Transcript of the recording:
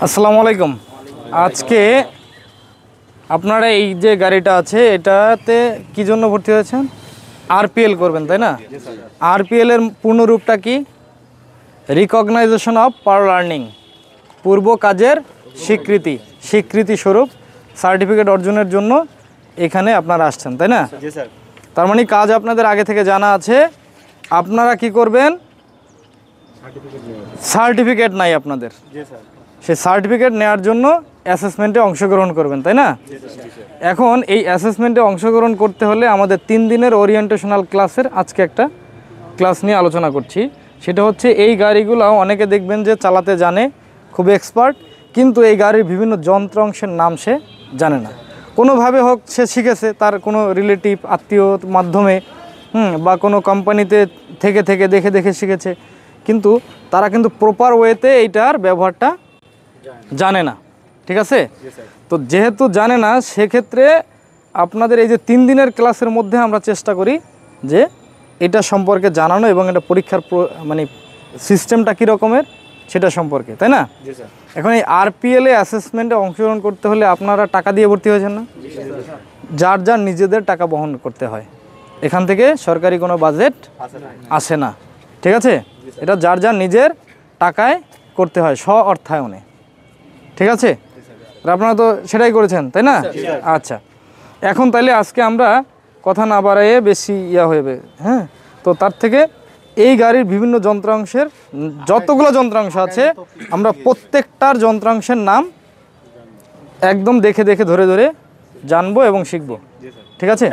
আসসালামু আলাইকুম। আজকে আপনারা এই যে গাড়িটা আছে এটাতে কি জন্য ভর্তি হয়েছেন? আরপিএল করবেন, তাই না? আরপিএল এর পূর্ণ রূপটা কি? রিকগনাইজেশন অফ পাওয়ার লার্নিং, পূর্ব কাজের স্বীকৃতি, স্বীকৃতি স্বরূপ সার্টিফিকেট অর্জনের জন্য এখানে আপনারা আসছেন, তাই না? তার মানে কাজ আপনাদের আগে থেকে জানা আছে। আপনারা কি করবেন? সার্টিফিকেট নাই আপনাদের, সেই সার্টিফিকেট নেওয়ার জন্য অ্যাসেসমেন্টে অংশগ্রহণ করবেন, তাই না? এখন এই অ্যাসেসমেন্টে অংশগ্রহণ করতে হলে আমাদের 3 দিনের ওরিয়েন্টেশনাল ক্লাসের আজকে একটা ক্লাস নিয়ে আলোচনা করছি। সেটা হচ্ছে এই গাড়িগুলো অনেকে দেখবেন যে চালাতে জানে, খুব এক্সপার্ট, কিন্তু এই গাড়ির বিভিন্ন যন্ত্রাংশের নাম সে জানে না। কোনোভাবে হোক সে শিখেছে তার কোনো রিলেটিভ আত্মীয়র মাধ্যমে, বা কোনো কোম্পানিতে থেকে দেখে দেখে শিখেছে, কিন্তু তারা কিন্তু প্রপার ওয়েতে এইটার ব্যবহারটা জানে না। ঠিক আছে? তো যেহেতু জানে না, সেক্ষেত্রে আপনাদের এই যে 3 দিনের ক্লাসের মধ্যে আমরা চেষ্টা করি যে এটা সম্পর্কে জানানো এবং এটা পরীক্ষার মানে সিস্টেমটা কী রকমের সেটা সম্পর্কে, তাই না? এখন এই আরপিএল এ অ্যাসেসমেন্টে অংশগ্রহণ করতে হলে আপনারা টাকা দিয়ে ভর্তি হয়েছেন না? যার যার নিজেদের টাকা বহন করতে হয়, এখান থেকে সরকারি কোনো বাজেট আসে না। ঠিক আছে? এটা যার যার নিজের টাকায় করতে হয়, স্ব অর্থায়নে। ঠিক আছে? আপনারা তো সেটাই করেছেন, তাই না? আচ্ছা, এখন তাইলে আজকে আমরা কথা না বাড়াইয়ে বেশি হয়ে, হ্যাঁ, তো তার থেকে এই গাড়ির বিভিন্ন যন্ত্রাংশের যতগুলো যন্ত্রাংশ আছে আমরা প্রত্যেকটার যন্ত্রাংশের নাম একদম দেখে ধরে জানবো এবং শিখবো। ঠিক আছে?